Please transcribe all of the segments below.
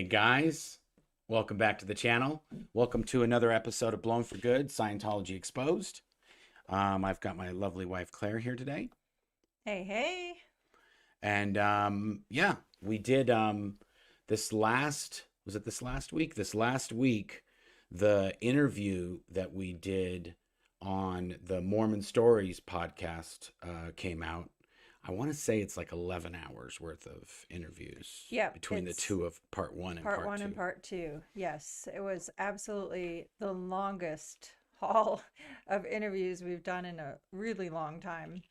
Hey guys, welcome back to the channel. Welcome to another episode of Blown for Good, Scientology Exposed. I've got my lovely wife Claire here today. Hey, hey. And yeah, we did this last, was it this last week? This last week, the interview that we did on the Mormon Stories podcast came out. I want to say it's like 11 hours worth of interviews Yep, between the it's two of part one and part part one and two. part two. Yes, it was absolutely the longest haul of interviews we've done in a really long time.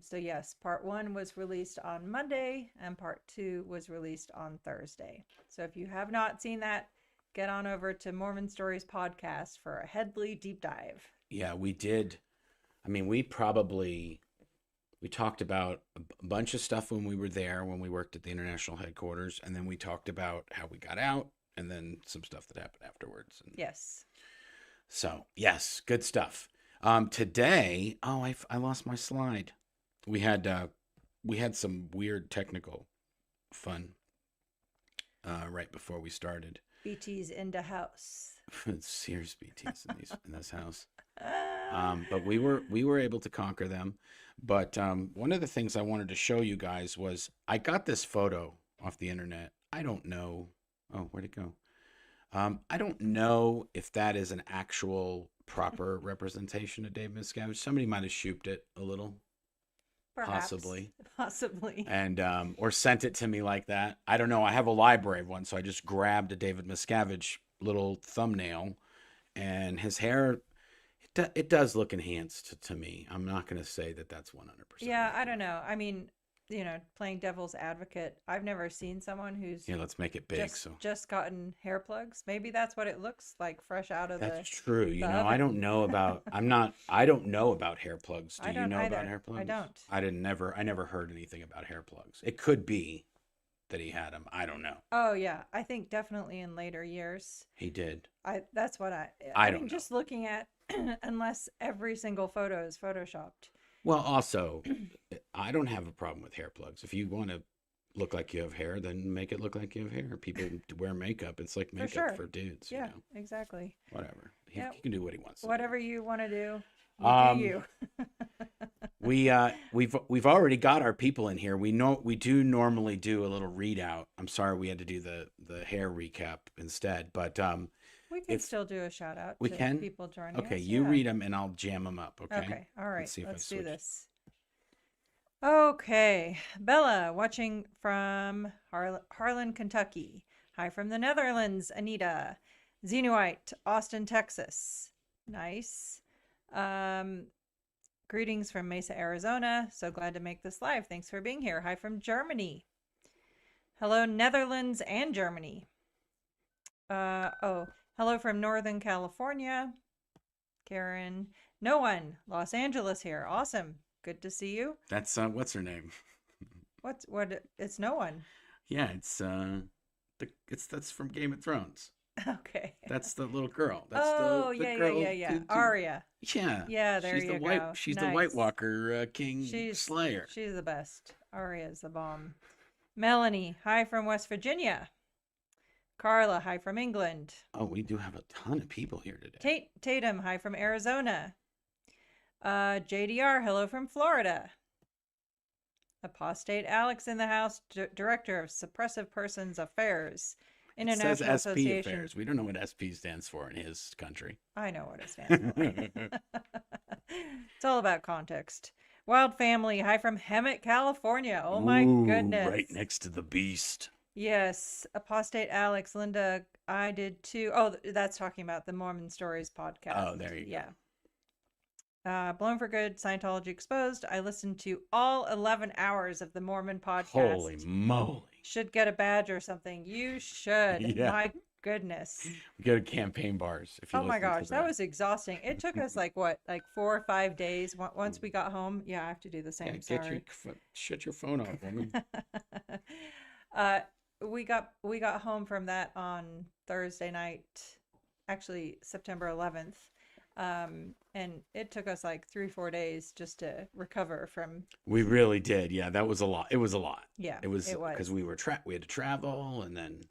So yes, part one was released on Monday and part two was released on Thursday. So if you have not seen that, get on over to Mormon Stories podcast for a Headley deep dive. Yeah, we did. I mean, we talked about a bunch of stuff when we were there, when we worked at the international headquarters, and then we talked about how we got out, and then some stuff that happened afterwards. And Yes. so, yes, good stuff. Today, I lost my slide. We had some weird technical fun right before we started. BT's into house. Sears BTs in this house. But we were able to conquer them. But one of the things I wanted to show you guys was I got this photo off the internet. I don't know. Oh, where'd it go? I don't know if that is an actual proper representation of David Miscavige. Somebody might have shooped it a little, Perhaps. possibly, Possibly. and or sent it to me like that. I don't know. I have a library of one, so I just grabbed a David Miscavige little thumbnail, and his hair. It does look enhanced to me. I'm not going to say that that's 100%. Yeah, I don't know. I mean, playing devil's advocate, I've never seen someone who's Yeah, let's make it big. just gotten hair plugs. Maybe that's what it looks like fresh out of That's true. You the know, I oven. don't know about. I don't know about hair plugs. Do I you don't know about either. hair plugs? I don't. I never heard anything about hair plugs. It could be that he had them. I don't know. Oh yeah, I think definitely in later years. He did. That's what I I don't mean, know. just looking at unless every single photo is photoshopped. Well, also, I don't have a problem with hair plugs. If you want to look like you have hair, then make it look like you have hair. People wear makeup. It's like For makeup sure. for dudes, Yeah, exactly. Whatever. Yeah, He can do what he wants to do. whatever you want to do, you do Um, you. we've already got our people in here. We do normally do a little readout. I'm sorry we had to do the hair recap instead, but We can if still do a shout out we to can, people joining okay, us. you Yeah. read them and I'll jam them up. Okay. Okay. All right. Let's see if I Let's do switch. this. Okay. Bella, watching from Harlan, Kentucky. Hi from the Netherlands, Anita. Xenuite, Austin, Texas. Nice. Greetings from Mesa, Arizona. So glad to make this live. Thanks for being here. Hi from Germany. Hello, Netherlands and Germany. Hello from Northern California. Karen. No one. Los Angeles here. Awesome. Good to see you. That's what's her name? It's no one. Yeah, that's from Game of Thrones. Okay. That's the little girl. That's Oh, the yeah, girl. yeah. Arya. Yeah. Yeah, there She's you the go. She's the Nice. White Walker King She's Slayer. She's the best. Arya's the bomb. Melanie, hi from West Virginia. Carla, hi from England. Oh, we do have a ton of people here today. Tatum, hi from Arizona. JDR, hello from Florida. Apostate Alex in the house, Director of Suppressive Persons Affairs, International It says SP Association. Affairs. We don't know what SP stands for in his country. I know what it stands for. It's all about context. Wild Family, hi from Hemet, California. Oh my goodness. Right next to the beast. Yes, Apostate Alex, Linda, I did too. Oh, that's talking about the Mormon Stories podcast. Oh, there you go. Yeah. Blown for Good, Scientology Exposed. I listened to all 11 hours of the Mormon podcast. Holy moly. Should get a badge or something. You should. Yeah. My goodness. We go to campaign bars. If you Oh my listen to gosh, that was exhausting. It took us like 4 or 5 days. Once we got home, yeah, I have to do the same. Yeah, Sorry. shut your phone off, woman. We got home from that on Thursday night, actually September 11th. And it took us like 3-4 days just to recover from. We really did. Yeah, that was a lot. It was a lot. Yeah, It was because we had to travel, and then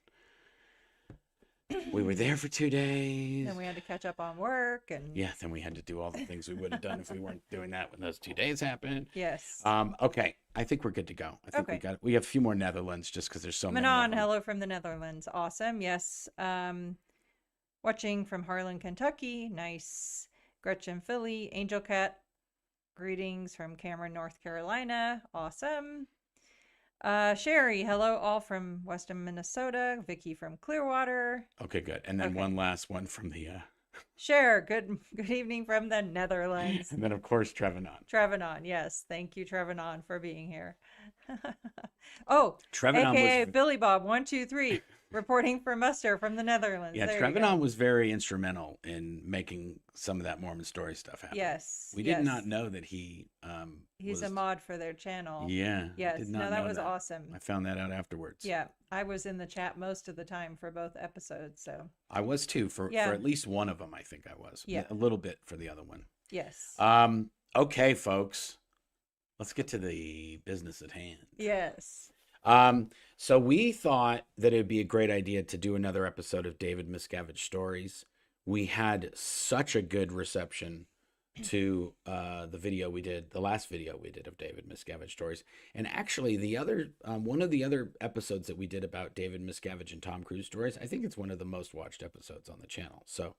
We were there for 2 days. Then we had to catch up on work and Yeah, then we had to do all the things we would have done if we weren't doing that when those 2 days happened. yes. Okay, I think we're good to go. I think Okay. we have a few more Netherlands just because there's so many. Manon, hello from the Netherlands. Awesome. Yes. Watching from Harlan, Kentucky. Nice. Gretchen, Philly. Angel Cat. Greetings from Cameron, North Carolina. Awesome. Sherry, hello all from Western Minnesota. Vicky from Clearwater. Okay, good. And then one last one from the Cher, good evening from the Netherlands. and then of course Trevenon. Trevenon, yes. Thank you, Trevenon, for being here. Oh, Trevenon aka was Billy Bob 123, reporting for muster from the Netherlands. yeah, There you go. Trevenon was very instrumental in making some of that Mormon story stuff happen. Yes. We did not know that he He's was, a mod for their channel. Yeah. Yes. Did not No, that know was awesome. I found that out afterwards. Yeah. I was in the chat most of the time for both episodes, so I was too for at least one of them. I think I was. Yeah. A little bit for the other one. yes. Okay, folks. Let's get to the business at hand. yes. So we thought that it'd be a great idea to do another episode of David Miscavige stories. We had such a good reception to the last video we did of David Miscavige stories. And actually the other one of the other episodes that we did about David Miscavige and Tom Cruise stories, I think it's one of the most watched episodes on the channel. So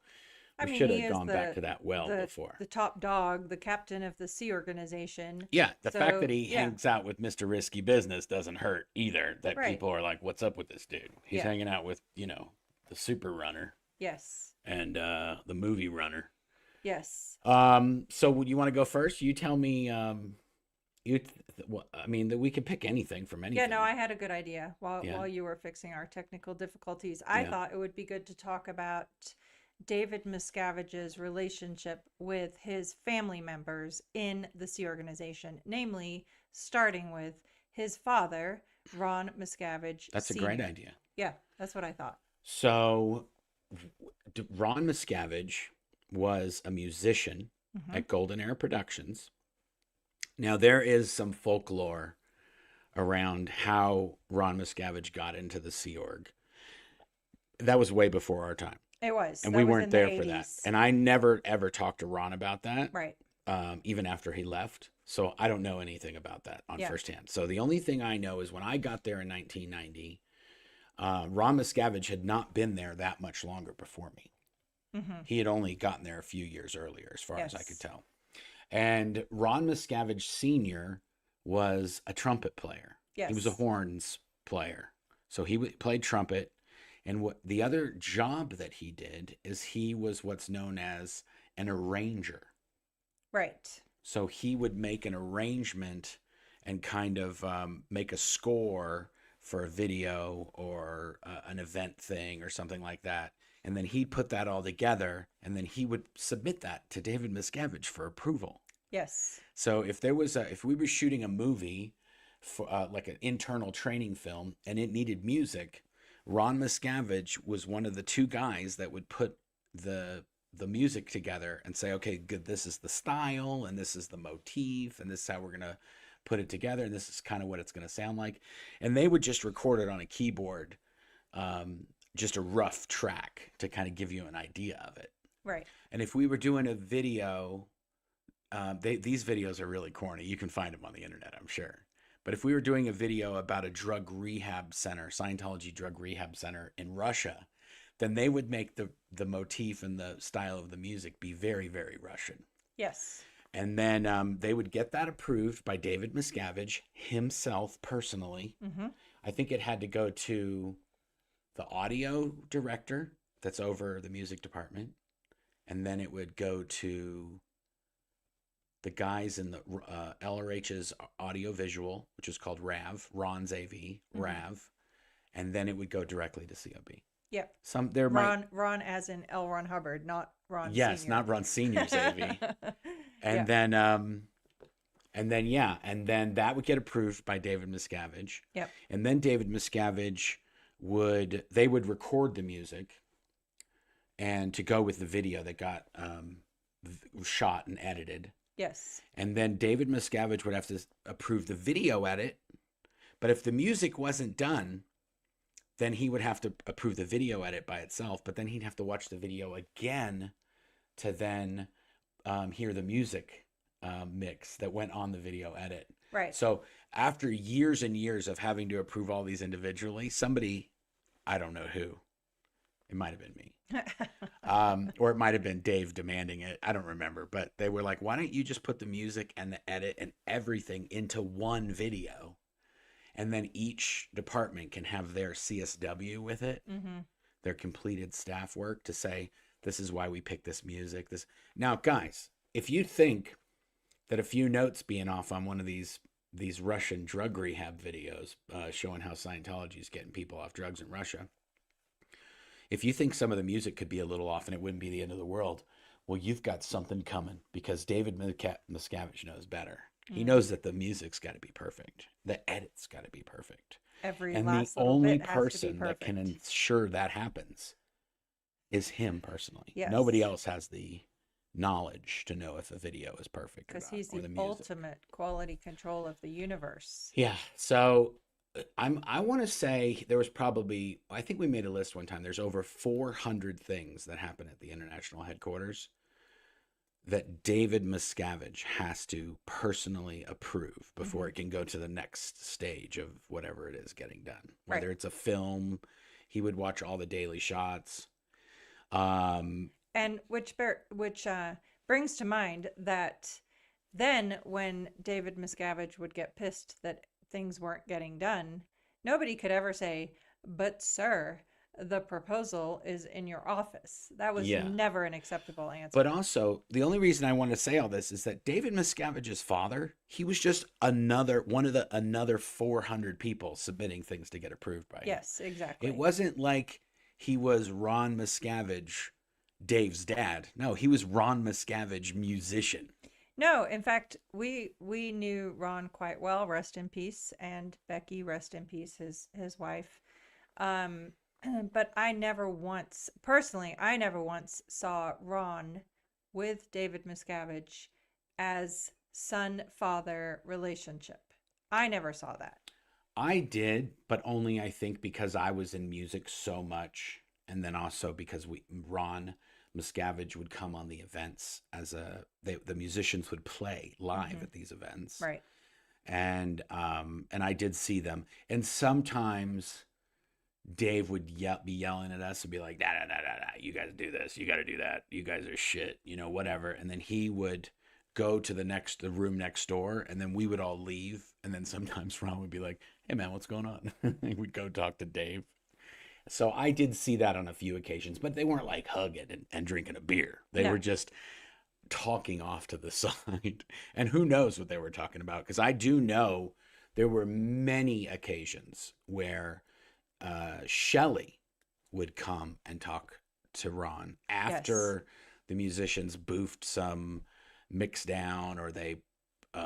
we should have gone back to that before. The top dog, the captain of the Sea Organization. Yeah, the fact that he hangs out with Mr. Risky Business doesn't hurt either. That people are like, what's up with this dude? He's hanging out with, the super runner. Yes. And the movie runner. Yes. So you want to go first? You tell me. That we could pick anything from anything. Yeah, no, I had a good idea while you were fixing our technical difficulties. I thought it would be good to talk about David Miscavige's relationship with his family members in the Sea Organization, namely starting with his father, Ron Miscavige. That's a great idea. Yeah, that's what I thought. So Ron Miscavige was a musician at Golden Era Productions. Now, there is some folklore around how Ron Miscavige got into the Sea Org. That was way before our time. It was. And we weren't there for that. And I never, ever talked to Ron about that. Right. Even after he left. So I don't know anything about that on firsthand. So the only thing I know is when I got there in 1990, Ron Miscavige had not been there that much longer before me. He had only gotten there a few years earlier, as far as I could tell. And Ron Miscavige Sr. was a trumpet player. Yes. He was a horns player. So he played trumpet. And what the other job that he did is he was what's known as an arranger. Right. So he would make an arrangement and kind of make a score for a video or an event thing or something like that. And then he'd put that all together and then he would submit that to David Miscavige for approval. Yes. So if we were shooting a movie for like an internal training film and it needed music, Ron Miscavige was one of the two guys that would put the music together and say, okay, good, this is the style and this is the motif and this is how we're going to put it together and this is kind of what it's going to sound like. And they would just record it on a keyboard, just a rough track to kind of give you an idea of it. Right. And if we were doing a video, these videos are really corny. You can find them on the internet, I'm sure. But if we were doing a video about a drug rehab center, Scientology drug rehab center in Russia, then they would make the motif and the style of the music be very, very Russian. Yes. And then they would get that approved by David Miscavige himself personally. I think it had to go to the audio director that's over the music department. And then it would go to the guys in the LRH's audiovisual, which is called RAV, Ron's AV, RAV. And then it would go directly to COB. Yep. Ron as in L. Ron Hubbard, not Ron Sr. Yes, not Ron Sr.'s AV. And then that would get approved by David Miscavige. Yep. And then David Miscavige would record the music and to go with the video that got shot and edited. Yes. And then David Miscavige would have to approve the video edit. But if the music wasn't done, then he would have to approve the video edit by itself, but then he'd have to watch the video again to then hear the music mix that went on the video edit. Right. So after years and years of having to approve all these individually, somebody, I don't know who, it might have been me, or it might have been Dave demanding it. I don't remember, but they were like, why don't you just put the music and the edit and everything into one video? And then each department can have their CSW with it, their completed staff work, to say, this is why we picked this music. This Now, guys, if you think that a few notes being off on one of these Russian drug rehab videos showing how Scientology is getting people off drugs in Russia, if you think some of the music could be a little off and it wouldn't be the end of the world, well, you've got something coming, because David Miscavige knows better. He knows that the music's got to be perfect. The edit's got to be perfect. Every And last the little only bit has to be person that can perfect. ensure that happens is him personally. Yes. Nobody else has the knowledge to know if a video is perfect or Because not, he's or the music. ultimate quality control of the universe. Yeah. So I want to say there was probably, I think we made a list one time. There's over 400 things that happen at the international headquarters that David Miscavige has to personally approve before it can go to the next stage of whatever it is getting done. Whether it's a film, he would watch all the daily shots. And which brings to mind that then when David Miscavige would get pissed that things weren't getting done, nobody could ever say, but sir, the proposal is in your office. That was never an acceptable answer. But also, the only reason I want to say all this is that David Miscavige's father, he was just another 400 people submitting things to get approved by him. Yes, exactly. It wasn't like he was Ron Miscavige, Dave's dad. No, he was Ron Miscavige, musician. No, in fact, we knew Ron quite well, rest in peace, and Becky, rest in peace, his wife. But I never once saw Ron with David Miscavige as son-father relationship. I never saw that. I did, but only I think because I was in music so much, and then also because Ron Miscavige would come on the events as the musicians would play live at these events, right? And I did see them, and sometimes Dave would be yelling at us and be like, "Da da da da da! You guys do this, you got to do that, you guys are shit, whatever." And then he would go to the room next door, and then we would all leave, and then sometimes Ron would be like, "Hey man, what's going on?" We'd go talk to Dave. So I did see that on a few occasions, but they weren't like hugging and drinking a beer. They were just talking off to the side, and who knows what they were talking about, because I do know there were many occasions where Shelly would come and talk to Ron after the musicians boofed some mix down, or they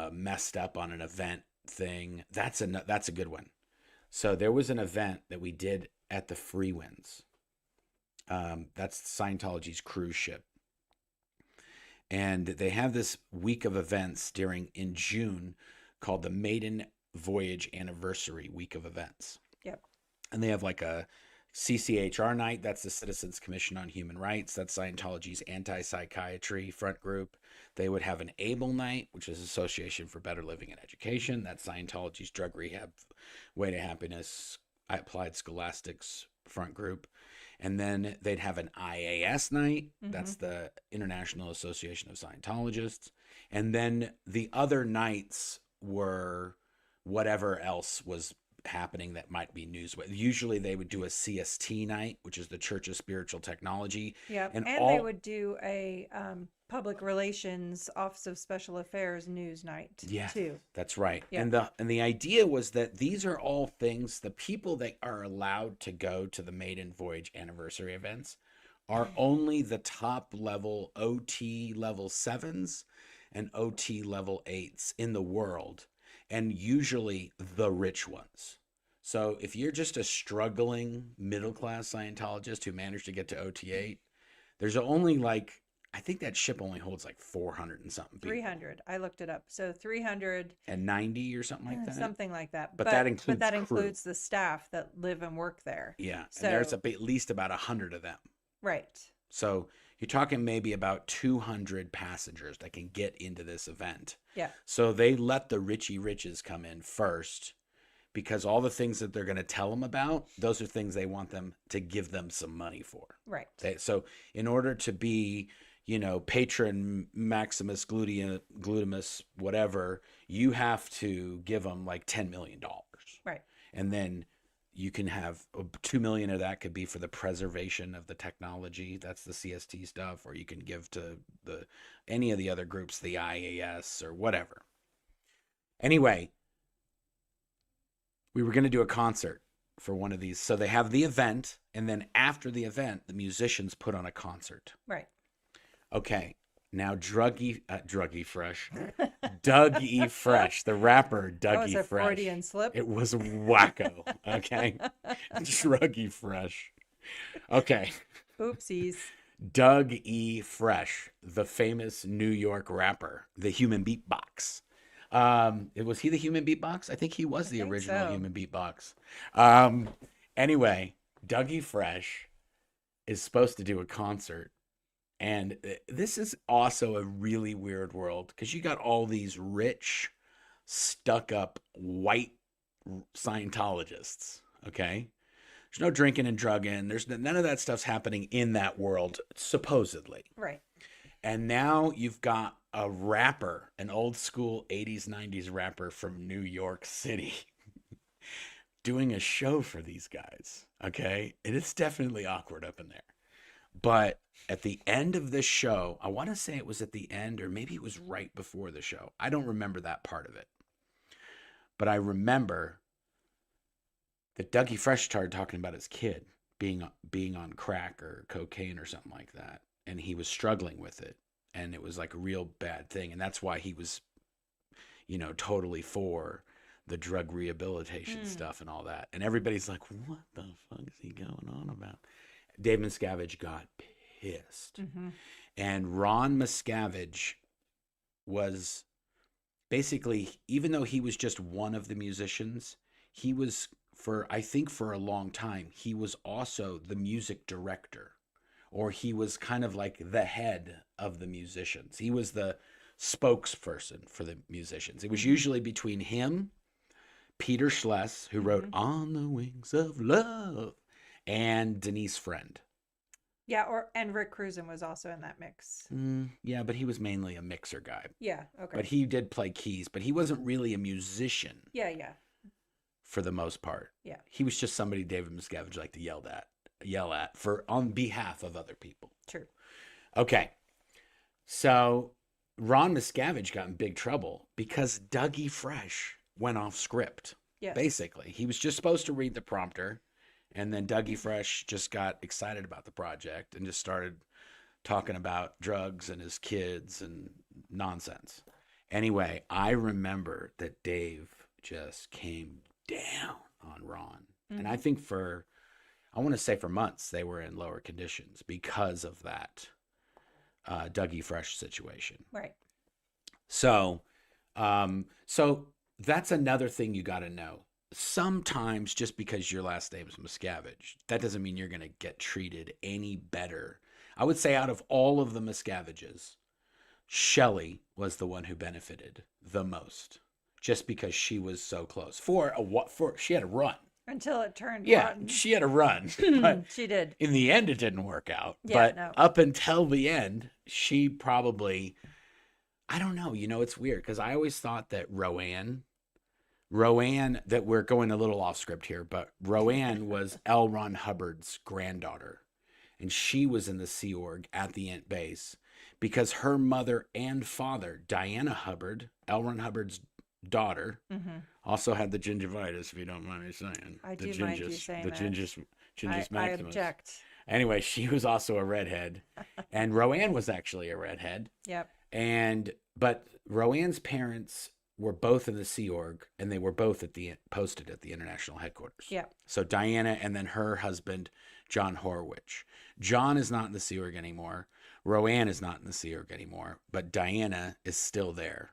messed up on an event thing. That's a good one. So there was an event that we did at the Free Winds. That's Scientology's cruise ship. And they have this week of events in June called the Maiden Voyage Anniversary Week of Events. Yep. And they have like a CCHR night. That's the Citizens Commission on Human Rights. That's Scientology's anti-psychiatry front group. They would have an ABLE night, which is Association for Better Living and Education. That's Scientology's drug rehab, Way to Happiness, Applied Scholastics front group. And then they'd have an IAS night. That's the International Association of Scientologists. And then the other nights were whatever else was happening that might be news. Usually they would do a CST night, which is the Church of Spiritual Technology. Yeah, and they would do a public relations Office of Special Affairs news night too. That's right. Yeah. And the idea was that these are all things, the people that are allowed to go to the Maiden Voyage Anniversary events are only the top level OT level 7s and OT level 8s in the world, and usually the rich ones. So if you're just a struggling middle-class Scientologist who managed to get to OT8, there's only like I think that ship only holds like 400 and something people. 300. I looked it up. So 300 and 90 or something like that. something like that. But that includes that crew. includes the staff that live and work there. Yeah, So, and there's at least about 100 of them. right. So you're talking maybe about 200 passengers that can get into this event. Yeah. So they let the Richie Riches come in first, because all the things that they're going to tell them about, those are things they want them to give them some money for. Right. So in order to be, patron maximus glutimus, whatever, you have to give them like $10 million. Right. And then you can have 2 million of that could be for the preservation of the technology. That's the CST stuff, or you can give to any of the other groups, the IAS or whatever. Anyway, we were going to do a concert for one of these. So they have the event, and then after the event, the musicians put on a concert. Right. Okay. Now, Doug E. Fresh, the rapper Doug That was E. a Fresh. Freudian slip. It was wacko. Okay. Doug E. Fresh. Okay. Oopsies. Doug E. Fresh, the famous New York rapper, the human beatbox. Was he the human beatbox? I think he was the original human beatbox. Anyway, Doug E. Fresh is supposed to do a concert. And this is also a really weird world, because you got all these rich, stuck-up white Scientologists, okay? There's no drinking and drugging. There's none of that stuff's happening in that world, supposedly. Right. And now you've got a rapper, an old school 80s, 90s rapper from New York City doing a show for these guys, okay? It is definitely awkward up in there. But at the end of this show, I want to say it was at the end, or maybe it was right before the show. I don't remember that part of it. But I remember that Dougie Fresh started talking about his kid being on crack or cocaine or something like that. And he was struggling with it. And it was like a real bad thing. And that's why he was, totally for the drug rehabilitation stuff and all that. And everybody's like, what the fuck is he going on about? David Miscavige got pissed. Mm-hmm. And Ron Miscavige was basically, even though he was just one of the musicians, he was, for a long time, he was also the music director, or he was kind of like the head of the musicians. He was the spokesperson for the musicians. It was usually between him, Peter Schless, who wrote On the Wings of Love, and Denise Friend. Yeah, and Rick Cruzen was also in that mix. Yeah, but he was mainly a mixer guy. Yeah, okay. But he did play keys, but he wasn't really a musician. Yeah. For the most part. Yeah. He was just somebody David Miscavige liked to yell at on behalf of other people. True. Okay. So Ron Miscavige got in big trouble because Dougie Fresh went off script. Yes. Basically, he was just supposed to read the prompter. And then Dougie Fresh just got excited about the project and just started talking about drugs and his kids and nonsense. Anyway, I remember that Dave just came down on Ron. Mm-hmm. And I think for months, they were in lower conditions because of that Dougie Fresh situation. Right. So that's another thing you got to know. Sometimes just because your last name is Miscavige, that doesn't mean you're going to get treated any better. I would say out of all of the Miscaviges, Shelly was the one who benefited the most, just because she was so close. She had a run. Until it turned rotten. She had a run. But she did. In the end, it didn't work out. Yeah, but up until the end, she probably, I don't know. It's weird because I always thought that Roanne, that we're going a little off script here, but Roanne was L. Ron Hubbard's granddaughter. And she was in the Sea Org at the Ent base because her mother and father, Diana Hubbard, L. Ron Hubbard's daughter, also had the gingivitis, if you don't mind me saying. I do mind you saying that. Gingivitis I maximus. object. Anyway, she was also a redhead. And Roanne was actually a redhead. Yep. But Roanne's parents were both in the Sea Org, and they were both posted at the international headquarters. Yeah. So Diana and then her husband, John Horwich. John is not in the Sea Org anymore. Roanne is not in the Sea Org anymore, but Diana is still there.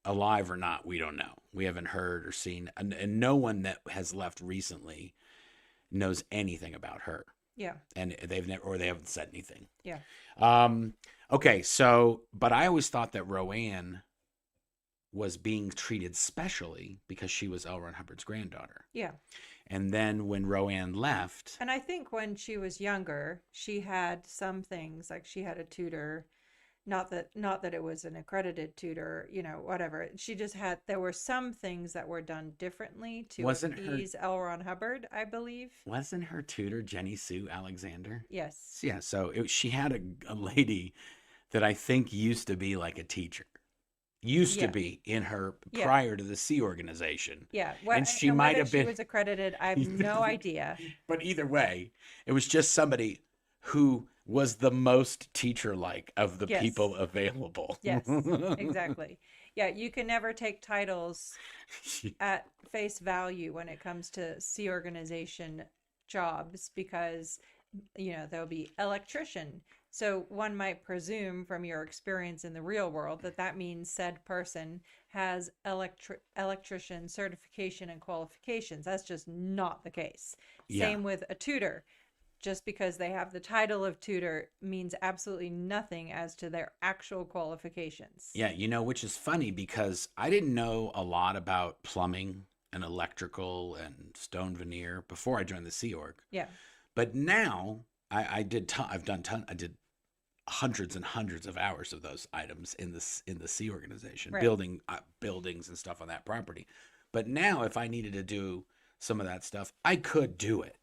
Alive or not, we don't know. We haven't heard or seen, and no one that has left recently knows anything about her. Yeah. And they've never, or they haven't said anything. Yeah. Okay, so, but I always thought that Roanne was being treated specially because she was L. Ron Hubbard's granddaughter. Yeah. And then when Roanne left, And I think when she was younger, she had some things, like she had a tutor, not that it was an accredited tutor, you know, whatever. She just had, there were some things that were done differently to appease L. Ron Hubbard, I believe. Wasn't her tutor Jenny Sue Alexander? Yes. Yeah, so she had a lady that I think used to be like a teacher. Used to be in her prior to the Sea Organization. Yeah. And she might have been. She was accredited. I have no idea. But either way, it was just somebody who was the most teacher-like of the people available. Yes, exactly. Yeah, you can never take titles at face value when it comes to Sea Organization jobs because, you know, there'll be electrician. So one might presume from your experience in the real world that means said person has electrician certification and qualifications. That's just not the case. Same with a tutor. Just because they have the title of tutor means absolutely nothing as to their actual qualifications. Yeah, you know, which is funny because I didn't know a lot about plumbing and electrical and stone veneer before I joined the Sea Org. Yeah. But now I did hundreds and hundreds of hours of those items in the Sea Organization, building buildings and stuff on that property. But now if I needed to do some of that stuff, I could do it.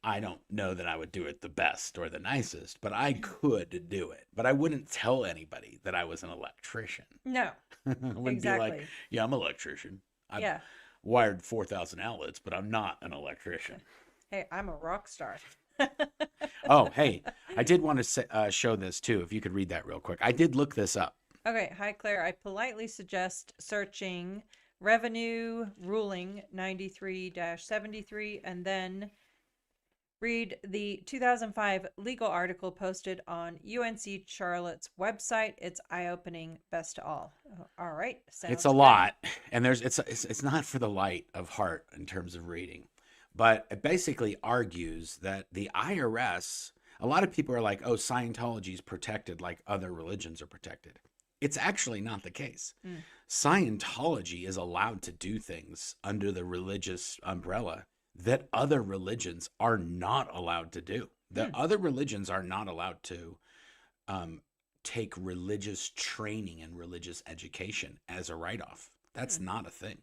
I don't know that I would do it the best or the nicest, but I could do it. But I wouldn't tell anybody that I was an electrician. No. I wouldn't be like, yeah, I'm an electrician. I've wired 4,000 outlets, but I'm not an electrician. Hey, I'm a rock star. Oh, hey, I did want to show this too, if you could read that real quick. I did look this up. Okay. Hi, Claire. I politely suggest searching Revenue Ruling 93-73 and then read the 2005 legal article posted on UNC Charlotte's website. It's eye-opening. Best to all. All right. It's a lot, and it's not for the light of heart in terms of reading, but it basically argues that the IRS. A lot of people are like, "Oh, Scientology is protected like other religions are protected." It's actually not the case. Scientology is allowed to do things under the religious umbrella that other religions are not allowed to do. That other religions are not allowed to take religious training and religious education as a write-off. That's not a thing.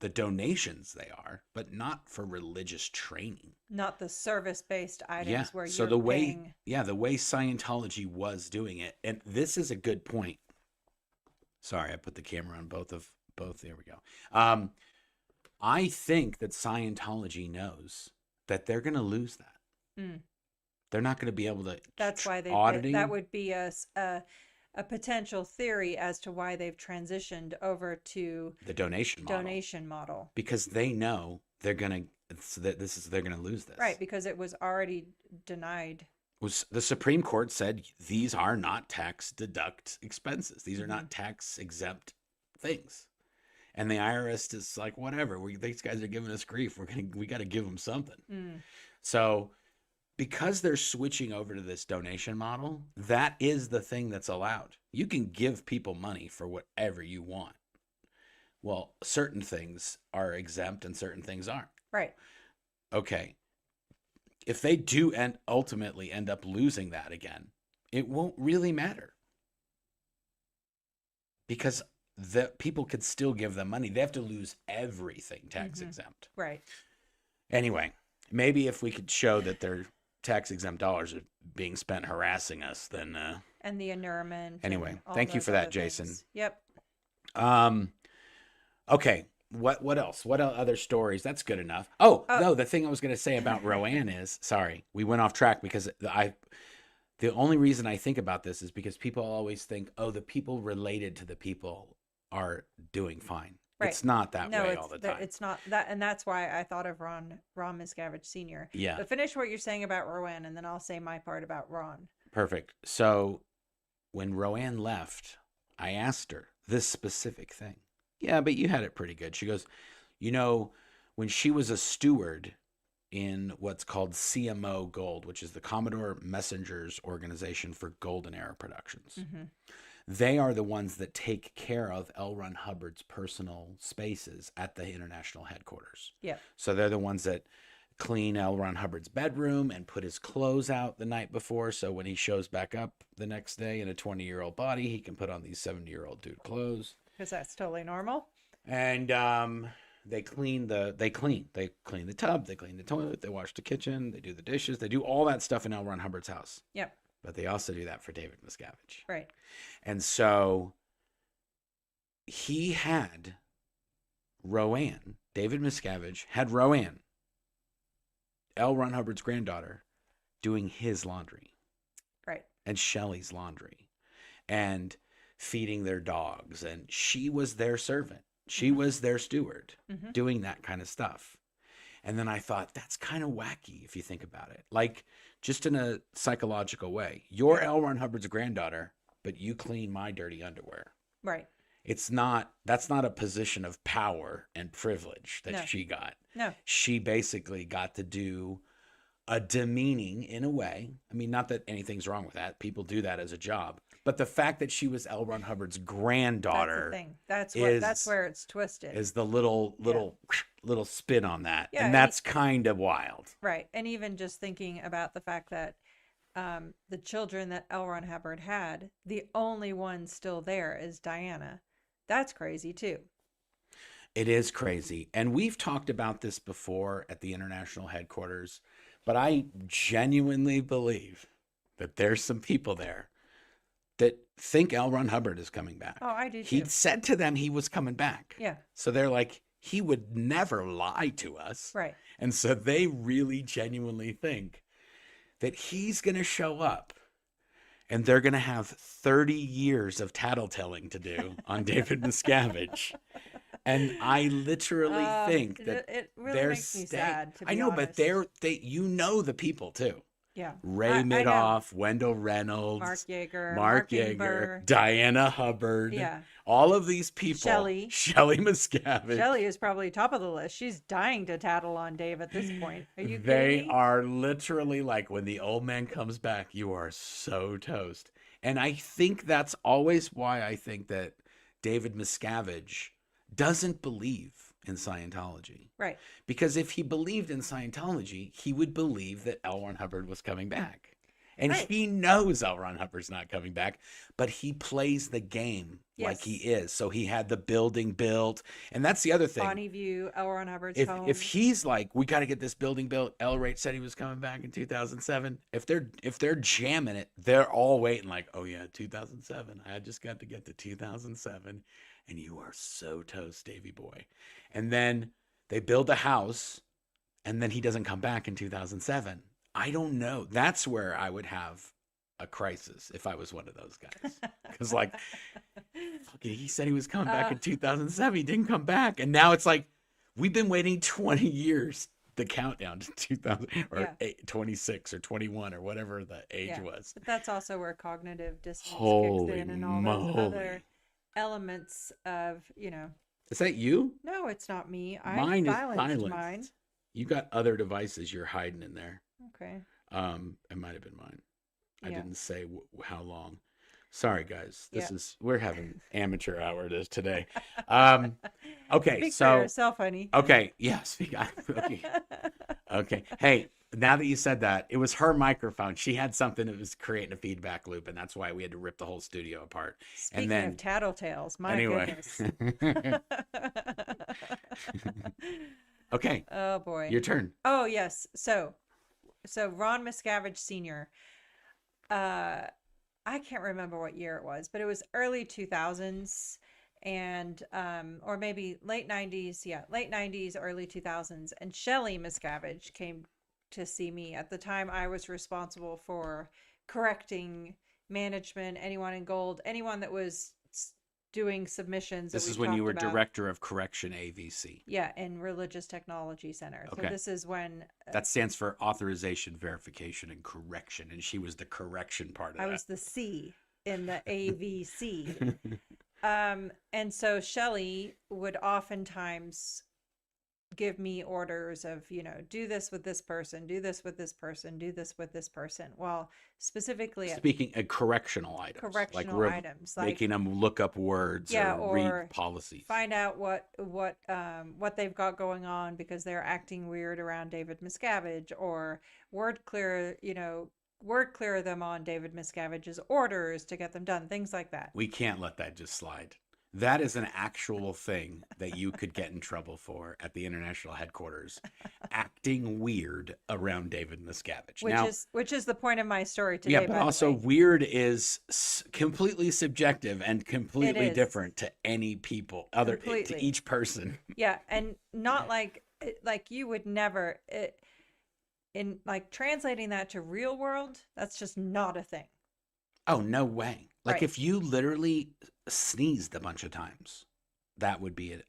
The donations they are, but not for religious training. Not the service-based items where so you're the way, paying. the way Scientology was doing it, and this is a good point. Sorry, I put the camera on both. There we go. I think that Scientology knows that they're going to lose that. They're not going to be able to. That's why that would be a potential theory as to why they've transitioned over to the donation model. Because they know they're going to they're going to lose this. Right, because it was already denied. The Supreme Court said these are not tax deduct expenses. These are not tax exempt things. And the IRS is like, whatever. These guys are giving us grief. We got to give them something. So, because they're switching over to this donation model, that is the thing that's allowed. You can give people money for whatever you want. Well, certain things are exempt and certain things aren't. Right. Okay. If they do ultimately end up losing that again, it won't really matter. Because the people could still give them money. They have to lose everything tax exempt. Right. Anyway, maybe if we could show that their tax exempt dollars are being spent harassing us, then and the annulment. Anyway, thank you for that, Jason. Yep. Okay. What else? What other stories? That's good enough. Oh, no, the thing I was going to say about Roanne is, sorry, we went off track because the only reason I think about this is because people always think, oh, the people related to the people are doing fine. Right. It's not that No, way all the time. it's not that, and that's why I thought of Ron Miscavige Sr. Yeah, But finish what you're saying about Rowan, and then I'll say my part about Ron. perfect. So when Roanne left, I asked her this specific thing. Yeah, but you had it pretty good. She goes, you know, when she was a steward in what's called CMO Gold, which is the Commodore Messengers Organization for Golden Era Productions. Mm-hmm. They are the ones that take care of L. Ron Hubbard's personal spaces at the international headquarters. Yeah. So they're the ones that clean L. Ron Hubbard's bedroom and put his clothes out the night before. So when he shows back up the next day in a 20-year-old body, he can put on these 70-year-old dude clothes. Because that's totally normal. And they clean the tub, they clean the toilet, they wash the kitchen, they do the dishes, they do all that stuff in L. Ron Hubbard's house. Yep. But they also do that for David Miscavige. Right. And so he had Roanne, David Miscavige had Roanne, L. Ron Hubbard's granddaughter, doing his laundry. Right. And Shelly's laundry. And feeding their dogs. And she was their servant. She was their steward, doing that kind of stuff. And then I thought, that's kind of wacky if you think about it. Like, just in a psychological way. You're L. Ron Hubbard's granddaughter, but you clean my dirty underwear. Right. That's not a position of power and privilege that she got. No. She basically got to do a demeaning, in a way. I mean, not that anything's wrong with that. People do that as a job. But the fact that she was L. Ron Hubbard's granddaughter, that's the thing. That's where it's twisted. Is the little spin on that, Yeah, and that's kind of wild. Right, and even just thinking about the fact that the children that L. Ron Hubbard had, the only one still there is Diana. That's crazy too. It is crazy, and we've talked about this before at the international headquarters. But I genuinely believe that there's some people there that think L. Ron Hubbard is coming back. Oh, I do too. He said to them he was coming back. Yeah. So they're like, he would never lie to us. Right. And so they really genuinely think that he's going to show up and they're going to have 30 years of tattletailing to do on David Miscavige. And I literally think that it really makes me sad, to be I know, honest. but you know the people too. Yeah. Ray I know. Midoff, Wendell Reynolds, Mark Yeager, Ingber. Diana Hubbard. Yeah. All of these people. Shelly Miscavige. Shelly is probably top of the list. She's dying to tattle on Dave at this point. Are you kidding They me? are literally like, when the old man comes back, you are so toast. And I think that's always why I think that David Miscavige doesn't believe in Scientology. Right. Because if he believed in Scientology, he would believe that L. Ron Hubbard was coming back. And he knows L. Ron Hubbard's not coming back, but he plays the game like he is. So he had the building built. And that's the other thing. Bonnie View, L. Ron Hubbard's home. If he's like, we got to get this building built, L. Rate said he was coming back in 2007. If they're jamming it, they're all waiting like, oh yeah, 2007. I just got to get to 2007. And you are so toast, Davy boy. And then they build a house, and then he doesn't come back in 2007. I don't know. That's where I would have a crisis if I was one of those guys. Because like, he said he was coming back in 2007. He didn't come back. And now it's like, we've been waiting 20 years, the countdown to 2000 or 26 or 21 or whatever the age was. But that's also where cognitive dissonance Holy kicks in and all those other elements of, Is that you? No, it's not me. Mine I silenced is silenced. mine. You got other devices you're hiding in there. Okay. It might have been mine. I Yeah. didn't say how long. Sorry, guys. We're having amateur hour today. Okay, Speak so for yourself, honey. okay, yeah, okay. Okay. Hey, now that you said that, it was her microphone. She had something that was creating a feedback loop, and that's why we had to rip the whole studio apart. Speaking and then of tattletales, my anyway. goodness. Okay. Oh boy. Your turn. Oh yes. So Ron Miscavige Sr. I can't remember what year it was, but it was early 2000s and or maybe late 90s. Yeah, late 90s, early 2000s. And Shelly Miscavige came to see me. At the time, I was responsible for correcting management, anyone in gold, anyone that was doing submissions. This that is we when you were talked about. director of correction AVC. Yeah, in Religious Technology Center. So Okay. this is when That stands for authorization, verification, and correction. And she was the correction part of I that. was the C in the AVC. And so Shelly would oftentimes give me orders of, do this with this person, do this with this person, do this with this person. Well, specifically Speaking of correctional items. correctional like items, making them look up words or read policies. find out what they've got going on because they're acting weird around David Miscavige, or word clear them on David Miscavige's orders to get them done, things like that. We can't let that just slide. That is an actual thing that you could get in trouble for at the international headquarters. Acting weird around David Miscavige. Which is the point of my story today. Yeah, but also weird is completely subjective and completely different to any people, to each person. Yeah, and not like you would never in like translating that to real world, that's just not a thing. Oh, no way. Like Right. if you literally sneezed a bunch of times, that would be if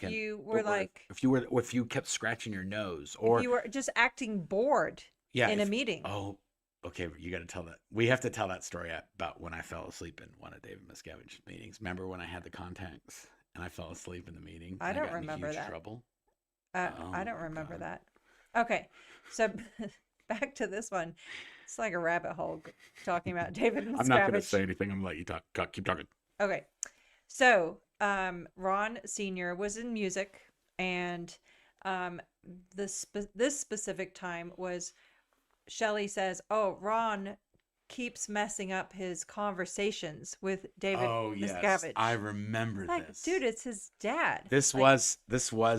you kept scratching your nose, or if you were just acting bored in a meeting. Oh, okay. You got to tell that. We have to tell that story about when I fell asleep in one of David Miscavige's meetings. Remember when I had the contacts and I fell asleep in the meeting? I don't got in remember huge that. Trouble. I don't remember that. Okay, so back to this one. It's like a rabbit hole talking about David Miscavige. I'm not going to say anything. I'm going to let you talk. Keep talking. Okay, so Ron Sr. was in music, and this specific time was, Shelly says, "Oh, Ron keeps messing up his conversations with David Miscavige." I remember this. Dude, it's his dad. This was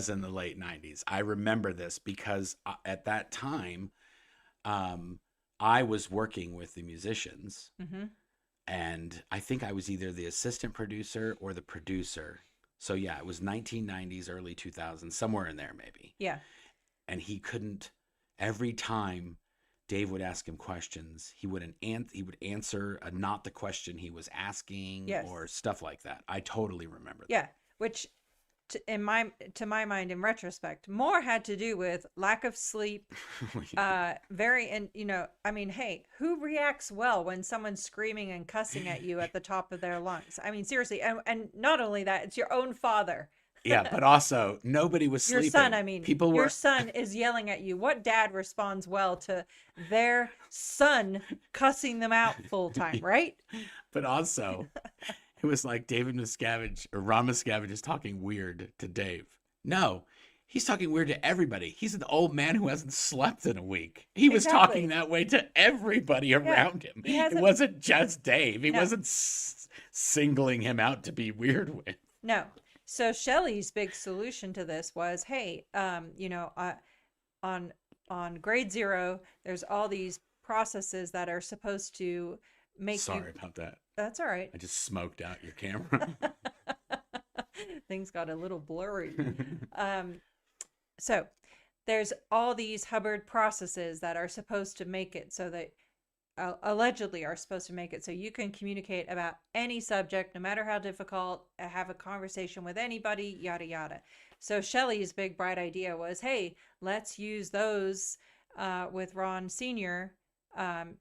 in the late 90s. I remember this because at that time, I was working with the musicians, and I think I was either the assistant producer or the producer. So yeah, it was 1990s, early 2000s, somewhere in there maybe. Yeah. And he couldn't. Every time Dave would ask him questions, he would answer not the question he was asking, or stuff like that. I totally remember that. Yeah, which to my mind, in retrospect, more had to do with lack of sleep. Hey, who reacts well when someone's screaming and cussing at you at the top of their lungs? I mean, seriously, and not only that, it's your own father. Yeah, but also nobody was sleeping. Your son, I mean, your son is yelling at you. What dad responds well to their son cussing them out full time, right? But also, it was like David Miscavige or Ron Miscavige is talking weird to Dave. No, he's talking weird to everybody. He's an old man who hasn't slept in a week. He was talking that way to everybody around him. It wasn't just Dave. He wasn't singling him out to be weird with. No. So Shelly's big solution to this was, hey, on grade 0, there's all these processes that are supposed to make Sorry about that. That's all right. I just smoked out your camera. Things got a little blurry. So there's all these Hubbard processes that are supposed to make it so that allegedly are supposed to make it so you can communicate about any subject, no matter how difficult, have a conversation with anybody, yada, yada. So Shelly's big, bright idea was, hey, let's use those with Ron Sr.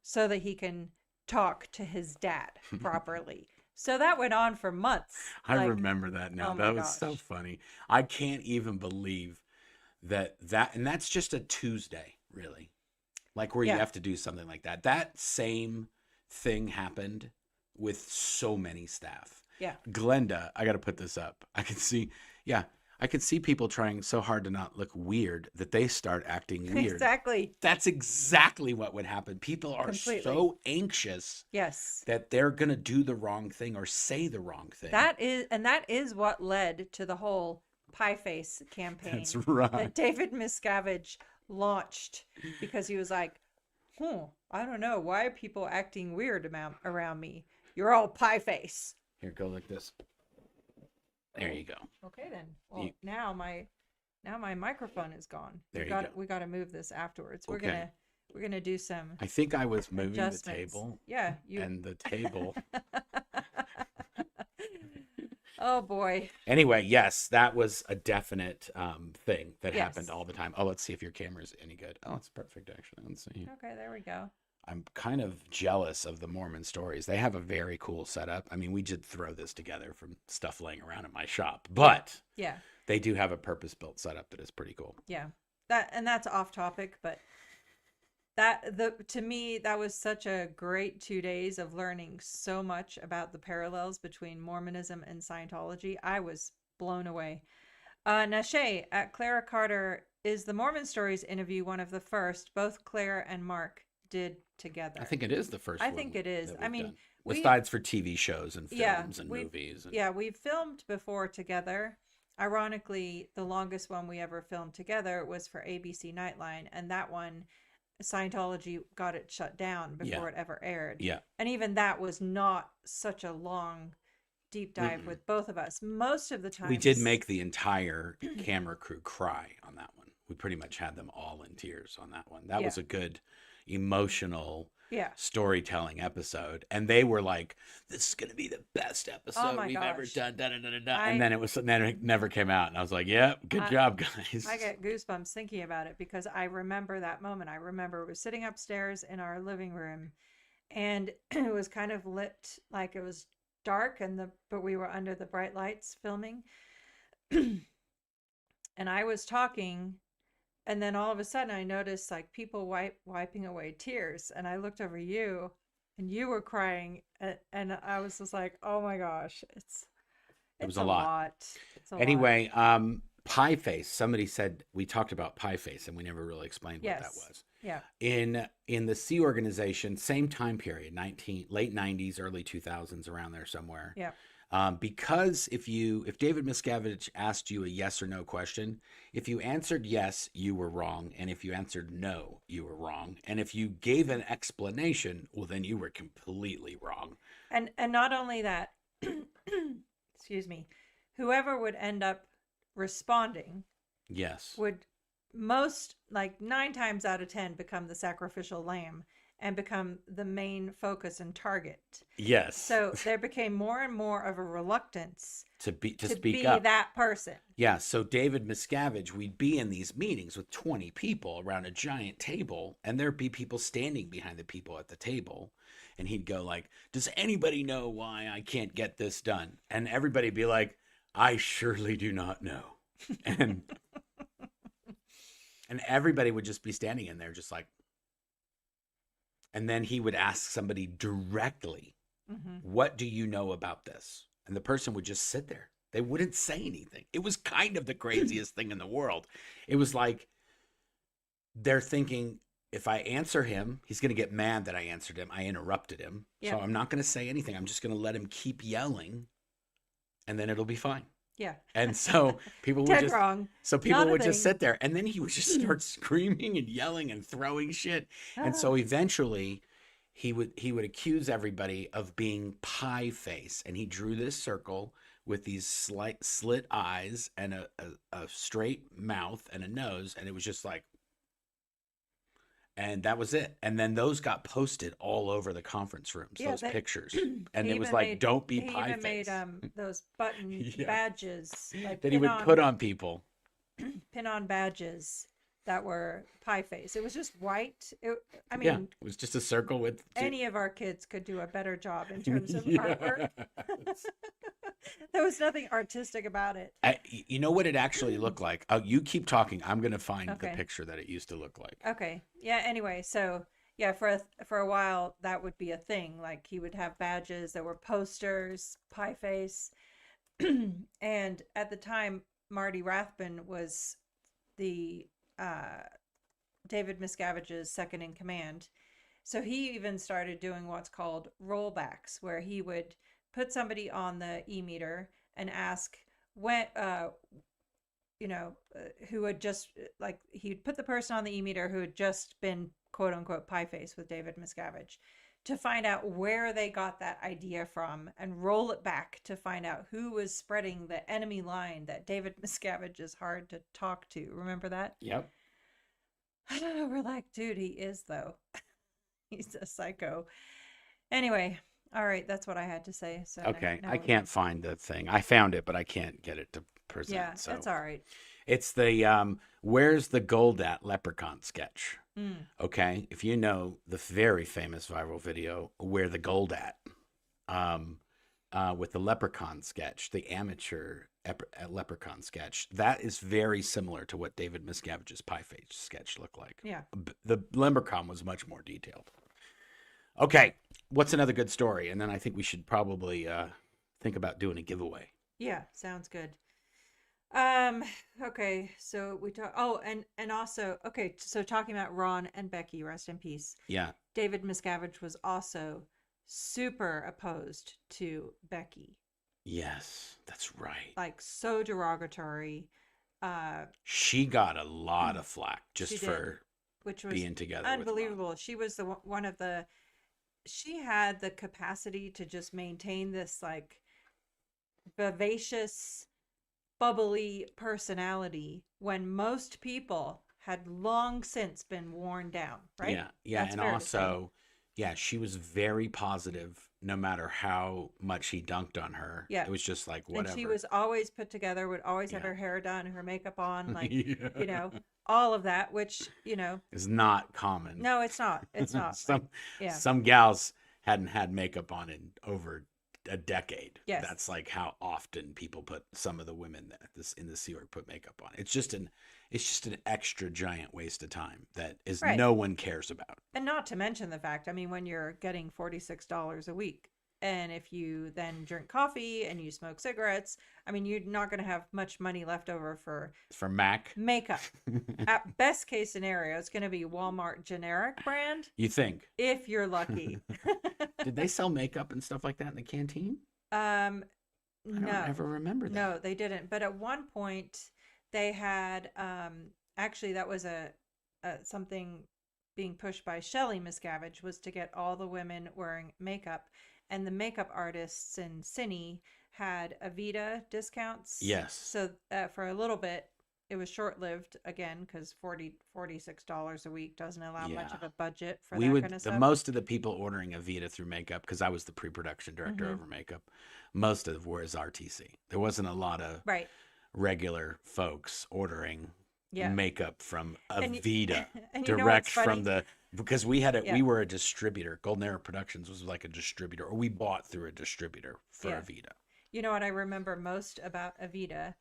So that he can talk to his dad properly. So that went on for months. I remember that now. Oh that was so funny. I can't even believe that, and that's just a Tuesday, really. Like where you have to do something like that. That same thing happened with so many staff. Yeah. Glenda, I got to put this up. I can see people trying so hard to not look weird that they start acting weird. Exactly. That's exactly what would happen. People are so anxious. Yes. That they're going to do the wrong thing or say the wrong thing. That is what led to the whole pie face campaign. That's right. That David Miscavige launched, because he was like, I don't know, why are people acting weird around me? You're all pie face. Here, go like this. There you go. Okay then. Well, now my microphone is gone. We got to move this afterwards. We're gonna do some. I think I was moving the table. Yeah, and the table. Oh boy. Anyway, yes, that was a definite thing that happened Yes. all the time. Oh, let's see if your camera's any good. Oh, it's perfect, actually. Let's see. Okay, there we go. I'm kind of jealous of the Mormon stories. They have a very cool setup. I mean, we did throw this together from stuff laying around in my shop, but Yeah. they do have a purpose-built setup that is pretty cool. Yeah. That's off topic, but to me that was such a great 2 days of learning so much about the parallels between Mormonism and Scientology. I was blown away. Nashe at Clara Carter, is the Mormon Stories interview one of the first both Claire and Mark did together? I think it is the first I one think it is. that I we've mean, done. we Besides for TV shows and yeah, films and movies. And... yeah, we've filmed before together. Ironically, the longest one we ever filmed together was for ABC Nightline, and that one Scientology got it shut down before it ever aired. Yeah. And even that was not such a long deep dive with both of us. Most of the time we did make the entire camera crew cry on that one. We pretty much had them all in tears on that one. That was a good emotional storytelling episode, and they were like, this is gonna be the best episode we've ever done, and then it never came out, and I was like, yeah, good job, guys. I get goosebumps thinking about it because I remember that moment. I remember we were sitting upstairs in our living room, and it was kind of lit, like it was dark, but we were under the bright lights filming. And I was talking, and then all of a sudden I noticed like people wiping away tears, and I looked over you and you were crying, and I was just like, oh my gosh, it was a lot. It's a anyway, pie face. Somebody said we talked about pie face and we never really explained what that was. Yeah. In the Sea Organization, same time period, late 90s, early 2000s, around there somewhere. Yeah. Because if David Miscavige asked you a yes or no question, if you answered yes, you were wrong, and if you answered no, you were wrong, and if you gave an explanation, well, then you were completely wrong. And not only that, excuse me, whoever would end up responding, would most, like 9 times out of 10, become the sacrificial lamb and become the main focus and target. Yes. So there became more and more of a reluctance to speak up. That person. Yeah. So David Miscavige, we'd be in these meetings with 20 people around a giant table, and there'd be people standing behind the people at the table, and he'd go like, does anybody know why I can't get this done? And everybody'd be like, I surely do not know. And and everybody would just be standing in there just like, and then he would ask somebody directly, what do you know about this? And the person would just sit there. They wouldn't say anything. It was kind of the craziest thing in the world. It was like they're thinking, if I answer him, he's going to get mad that I answered him. I interrupted him. Yeah. So I'm not going to say anything. I'm just going to let him keep yelling, and then it'll be fine. Yeah. And so people would just sit there, and then he would just start screaming and yelling and throwing shit. And so eventually he would accuse everybody of being pie face, and he drew this circle with these slit eyes and a straight mouth and a nose, and it was just like, and that was it. And then those got posted all over the conference rooms, those pictures. And it was like, don't be pie face. He even made those button badges like that he would put on people. Pin on badges that were pie face. It was just white. It was just a circle with... Any of our kids could do a better job in terms of artwork. There was nothing artistic about it. You know what it actually looked like? You keep talking. I'm going to find the picture that it used to look like. Okay. Yeah, anyway, so yeah, for a while that would be a thing. Like he would have badges, there were posters, pie face. And at the time, Marty Rathbun was the David Miscavige's second in command. So he even started doing what's called rollbacks, where he would put somebody on the e-meter and ask when, who had just, like, he'd put the person on the e-meter who had just been quote unquote pie face with David Miscavige, to find out where they got that idea from and roll it back to find out who was spreading the enemy line that David Miscavige is hard to talk to. Remember that? Yep. We're like, dude, he is though. He's a psycho. Anyway, All right, that's what I had to say. So Okay, now I we're can't good. find the thing. I found it, but I can't get it to Yeah, present. So that's all right. it's the "Where's the Gold at" leprechaun sketch. Mm, Okay, if you know the very famous viral video "Where the Gold at," um, with the leprechaun sketch, the amateur leprechaun sketch, that is very similar to what David Miscavige's pie face sketch looked like. yeah. The leprechaun was much more detailed. Okay, what's another good story? And then I think we should probably think about doing a giveaway. Yeah, sounds good. Um, okay, so we talk and also okay, so talking about Ron and Becky, rest in peace. Yeah. David Miscavige was also super opposed to Becky. Yes, that's right. Like so derogatory. Uh She got a lot of flack she just did, for which was being together with Ron. unbelievable. She was the one of the she had the capacity to just maintain this like vivacious, bubbly personality when most people had long since been worn down, right? Yeah, yeah, That's and fair to say. also, yeah, she was very positive no matter how much he dunked on her. Yeah. It was just like And she whatever. was always put together, would always have Yeah. her hair done, her makeup on, like, you Yeah. know, all of that, which, It's not common. no, it's not. It's not. Like, some yeah. some gals hadn't had makeup on in over a decade. Yes. That's like how often people put some of the women that this in the Sea Org put makeup on. It's just an extra giant waste of time that is Right. no one cares about. And not to mention the fact, I mean, when you're getting $46 a week, and if you then drink coffee and you smoke cigarettes, I mean, you're not going to have much money left over for For Mac, makeup. At best case scenario, it's going to be Walmart generic brand you think? if you're lucky. Did they sell makeup and stuff like that in the canteen? Um, I don't no, ever remember that. no, they didn't. But at one point, they had actually that was a something being pushed by Shelly Miscavige was to get all the women wearing makeup, and the makeup artists in Cine had Avita discounts. Yes. So for a little bit, it was short lived again because $46 a week doesn't allow much Yeah. of a budget for We that would kind of the stuff. most of the people ordering Avita through makeup because I was the pre-production director Mhm. over makeup. Most of was RTC. There wasn't a lot of Right. regular folks ordering Yeah. makeup from And Avita and you know direct what's funny? from the because we had Yeah. we were a distributor. Golden Era Productions was like a distributor, or we bought through a distributor for Yeah. Avita. You know what I remember most about Avita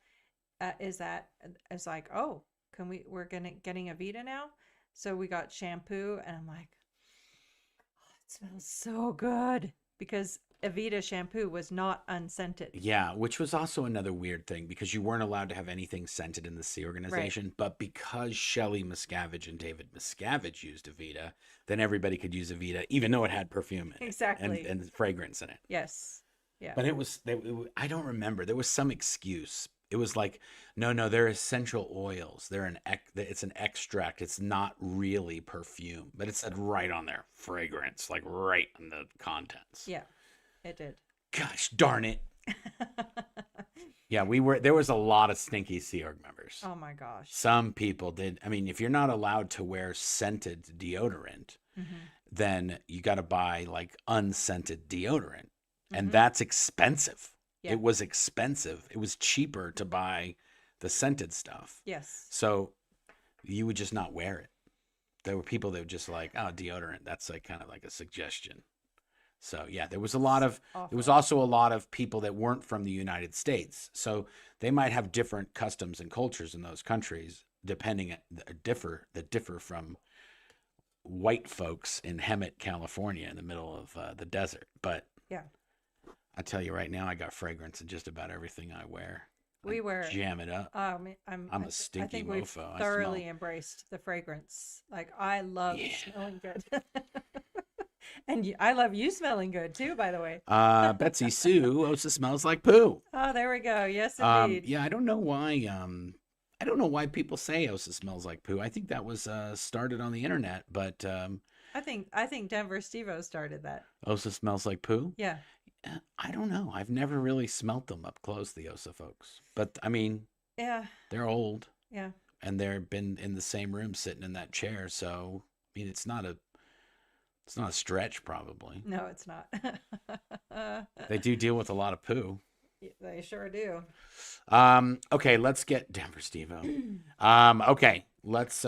is that it's like, oh, we're getting Avita now. So we got shampoo, and I'm like, oh, it smells so good because Avita shampoo was not unscented. Yeah, which was also another weird thing because you weren't allowed to have anything scented in the C organization. But because Shelly Miscavige and David Miscavige used Avita, then everybody could use Avita, even though it had perfume in it Exactly. and fragrance in it. Yes. Yeah. But I don't remember. There was some excuse. It was like, no, they're essential oils. It's an extract. It's not really perfume, but it said right on there, fragrance, like right on the contents. Yeah, it did. Gosh darn it. Yeah, there was a lot of stinky Sea Org members. Oh my gosh. Some people did. I mean, if you're not allowed to wear scented deodorant, Mm-hmm. then you got to buy like unscented deodorant. And Mhm. that's expensive. Yeah. It was expensive. It was cheaper to buy the scented stuff. Yes. So you would just not wear it. There were people that were just like, oh, deodorant. That's like kind of like a suggestion. So yeah, there was Awful. also a lot of people that weren't from the United States. So they might have different customs and cultures in those countries, that differ from white folks in Hemet, California, in the middle of the desert. But Yeah. I tell you right now, I got fragrance in just about everything I wear. We were Jam it up. I'm I'm a stinky I think we've mofo. I thoroughly smell. embraced the fragrance. Like I love Yeah. smelling good. And I love you smelling good too, by the way. Betsy Sue also smells like poo. Oh, there we go. Yes, indeed. Yeah, I don't know why. I don't know why people say Osa smells like poo. I think that was started on the internet, but I think Denver Steve-O started that. Osa smells like poo. Yeah. I don't know. I've never really smelt them up close, the Osa folks. But I mean, Yeah. they're old Yeah. and they've been in the same room sitting in that chair. So I mean, it's not a It's not a stretch, probably. No, it's not. They do deal with a lot of poo. They sure do. Okay, let's get Denver Steve-O. Okay, let's do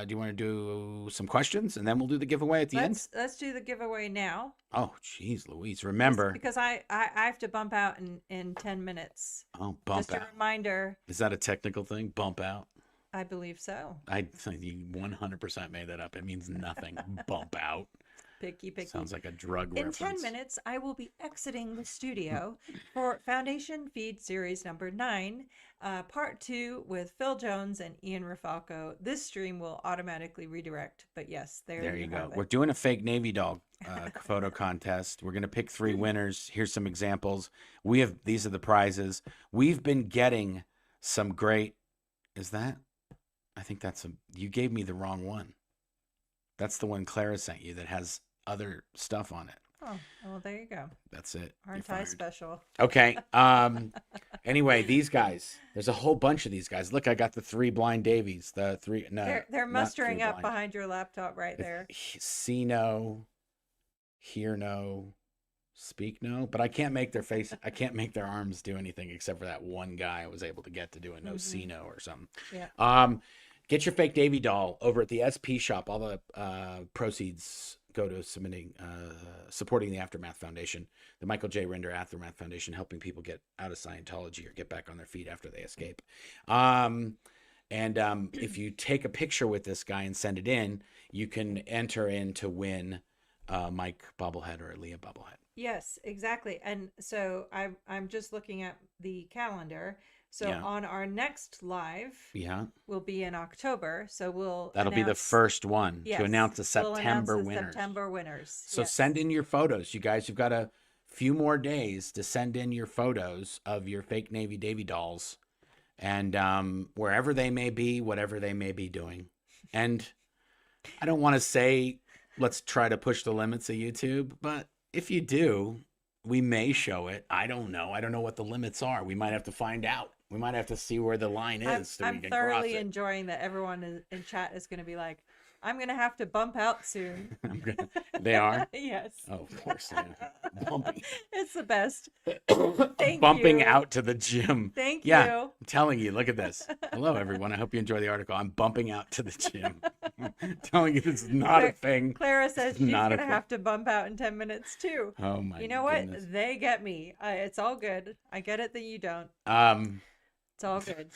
you want to do some questions and then we'll do the giveaway at the end? Let's do the giveaway now. Oh, geez, Louise. Remember. Because I have to bump out in 10 minutes. Oh, bump Just out. a reminder. Is that a technical thing? Bump out? I believe so. I think you 100% made that up. It means nothing. Bump out. Picky. Sounds like a drug In reference. 10 minutes, I will be exiting the studio for Foundation Feed Series number 9, part 2 with Phil Jones and Ian Rafalco. This stream will automatically redirect, but yes, there you go. We're doing a fake Navy dog photo contest. We're going to pick 3 winners. Here's some examples. These are the prizes. We've been getting some great, I think you gave me the wrong one. That's the one Clara sent you that has other stuff on it. Oh, well, there you go. That's it. Aren't I special? Okay. Anyway, these guys. There's a whole bunch of these guys. Look, I got the 3 blind Davies. The 3. No, they're mustering up behind your laptop right there. See no, hear no, speak no. But I can't make their face. I can't make their arms do anything except for that one guy I was able to get to do a no see no or something. Yeah. Get your fake Davy doll over at the SP shop. All the proceeds go to supporting the Aftermath Foundation, the Michael J. Render Aftermath Foundation, helping people get out of Scientology or get back on their feet after they escape. If you take a picture with this guy and send it in, you can enter in to win Mike bobblehead or a Leah bobblehead. Yes, exactly. And so I'm just looking at the calendar. So on our next live, will be in October. So that'll be the first one to announce the September winners. September winners. So send in your photos, you guys. You've got a few more days to send in your photos of your fake Navy Davy dolls, and wherever they may be, whatever they may be doing. And I don't want to say let's try to push the limits of YouTube, but if you do, we may show it. I don't know. I don't know what the limits are. We might have to find out. We might have to see where the line is. I'm thoroughly enjoying that everyone in chat is going to be like, I'm going to have to bump out soon. They are? Yes. Oh, of course they are. Bumping. It's the best. Bumping out to the gym. Thank you. I'm telling you, look at this. Hello, everyone. I hope you enjoy the article. I'm bumping out to the gym. I'm telling you, this is not a thing. Clara says she's going to have to bump out in 10 minutes, too. Oh, my You know goodness. what? They get me. It's all good. I get it that you don't. It's all good.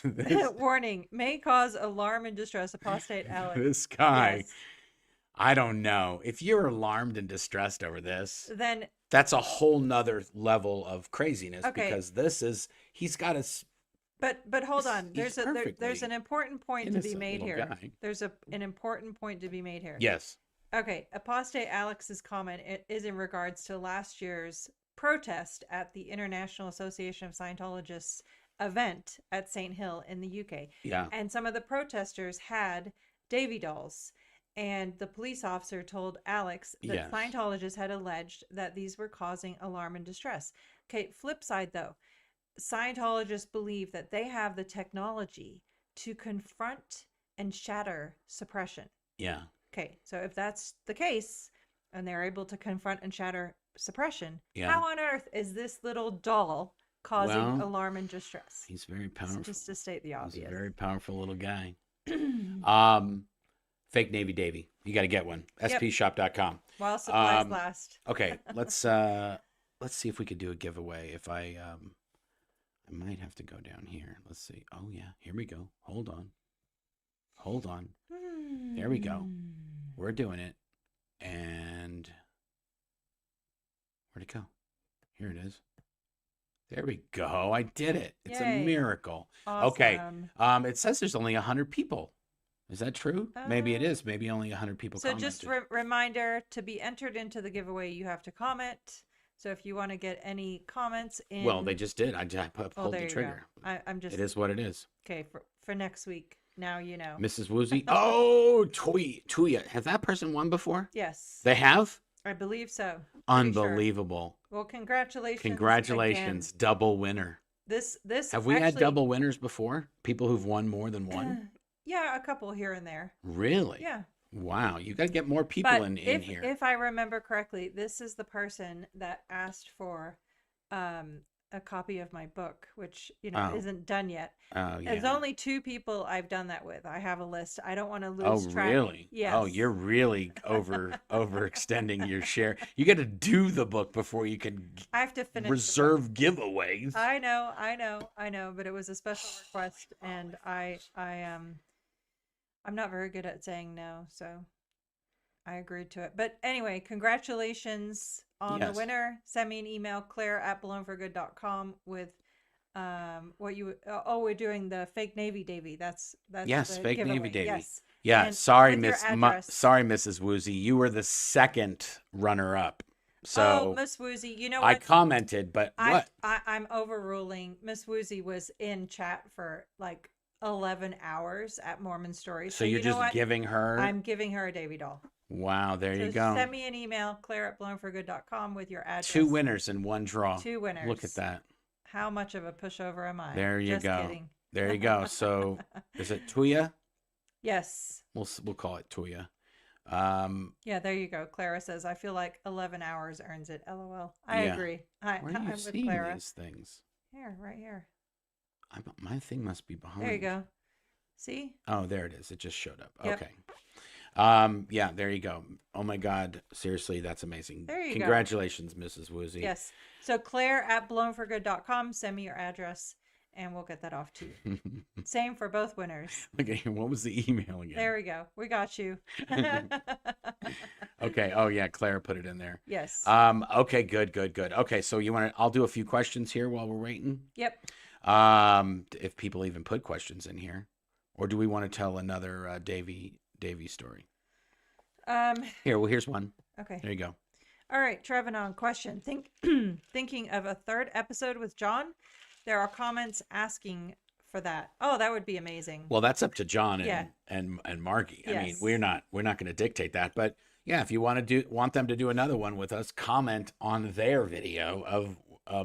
Warning, may cause alarm and distress. Apostate Alex. This guy, yes. I don't know. If you're alarmed and distressed over this, then that's a whole nother level of craziness, because he's got a... But hold on. There's an important point to be made here. Guy. There's an important point to be made here. Yes. Okay. Apostate Alex's comment is in regards to last year's protest at the International Association of Scientologists event at St. Hill in the UK. Yeah. And some of the protesters had Davy dolls. And the police officer told Alex that Scientologists had alleged that these were causing alarm and distress. Okay, flip side though. Scientologists believe that they have the technology to confront and shatter suppression. Yeah. Okay, so if that's the case, and they're able to confront and shatter suppression, how on earth is this little doll causing alarm and distress? He's very powerful. Just to state the obvious. He's a very powerful little guy. Fake Navy Davy. You got to get one. spshop.com. While supplies last. Okay, let's see if we could do a giveaway. If I might have to go down here. Let's see. Oh yeah, here we go. Hold on. There we go. We're doing it. And where'd it go? Here it is. There we go. I did it. It's a miracle. Awesome. Okay. It says there's only 100 people. Is that true? Maybe it is. Maybe only 100 people commented. So just reminder, to be entered into the giveaway, you have to comment. So if you want to get any comments in... Well, they just did. I just pulled the trigger. It is what it is. Okay, for next week. Now you know. Mrs. Woozy. Oh, Tuya. Has that person won before? Yes. They have? I believe so. Unbelievable. Sure. Well, congratulations. Congratulations. Again. Double winner. This Have we had double winners before? People who've won more than one? Yeah, a couple here and there. Really? Yeah. Wow, you got to get more people But in if here. if I remember correctly, this is the person that asked for a copy of my book, which Oh, isn't done yet. oh There's yeah. only two people I've done that with. I have a list. I don't want to Oh, lose track. really? Oh, Yes. you're really overextending your share. You got to do the book before you can I have to finish the book. reserve giveaways. I know, but it was a special request, and I'm not very good at saying no, so I agreed to it. But anyway, congratulations on the Yes. winner. Send me an email, claire@blownforgood.com with what you we're doing the fake Navy Davy. That's Yes, the fake Navy giveaway. Davy. Yes. Yeah, And sorry, with your address. sorry, Mrs. Woozy. You were the second runner-up. Oh, So Miss Woozy, you know I what? commented, but what? I'm overruling. Miss Woozy was in chat for like 11 hours at Mormon Stories. So So you're you know just what? giving her? I'm giving her a Davy doll. Wow, there So you go. send me an email, claire@blownforgood.com with your address. 2 winners in one draw. Two winners. Look at that. How much of a pushover am I? There you Just go. kidding. There you go. So is it Tuya? Yes. We'll call it Tuya. Yeah, there you go. Clara says, I feel like 11 hours earns it. LOL. I Yeah. agree. Where are I'm you with seeing Clara. these things? Here, right here. My thing must be behind. There you go. See? Oh, there it is. It just showed up. Yep. Okay. Yeah, there you go. Oh my God. Seriously, that's amazing. There you go. Congratulations, Mrs. Woozy. Yes. So claire@blownforgood.com. Send me your address and we'll get that off to you. Same for both winners. Okay, what was the email again? There we go. We got you. Okay. Oh yeah, Clara put it in there. Yes. Okay, good. Okay, so I'll do a few questions here while we're waiting. Yep. If people even put questions in here, or do we want to tell another Davy story? Here, well, here's one. Okay. There you go. All right, Trevanon, question. Thinking of a third episode with John? There are comments asking for that. Oh, that would be amazing. Well, that's up to John Yeah. and Margie. I mean, Yes. we're not going to dictate that, but yeah, if you want them to do another one with us, comment on their video of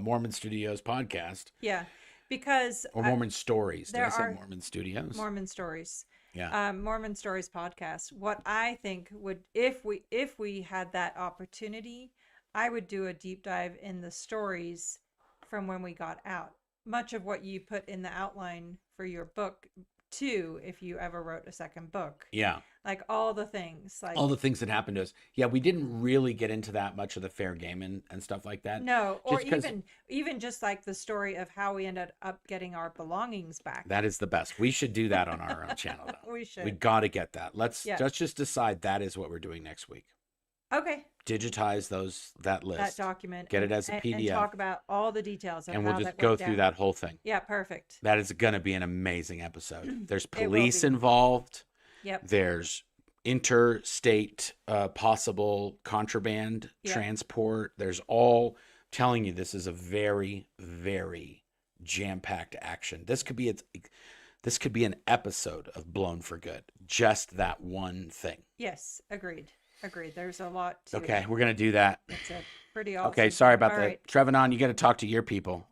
Mormon Studios podcast. Yeah, because Or Mormon Stories. Did there I say are Mormon Studios? Mormon Stories. Yeah. Mormon Stories podcast. What I think would, if we had that opportunity, I would do a deep dive in the stories from when we got out. Much of what you put in the outline for your book too, if you ever wrote a second book. Yeah. Like all the things, like All the things that happened to us. Yeah, we didn't really get into that much of the fair game and stuff like that. no, or Just 'cause- even just like the story of how we ended up getting our belongings back. That is the best. We should do that on our own channel, though. We should. We got to get that. Let's Yeah. just decide that is what we're doing next week. Okay. Digitize that list. That document. Get it as a and PDF. talk about all the details of and how we'll just that go went through down. that whole thing. Yeah, perfect. That is going to be an amazing episode. There's will police be. involved. Yep. There's interstate possible contraband Yep. transport. There's all telling you this is a very, very jam-packed action. This could be an episode of Blown for Good. Just that one thing. Yes, agreed. There's a lot to Okay, it. we're gonna do that. It's a pretty awesome. Okay, sorry about All that. right. Trevanon, you got to talk to your people,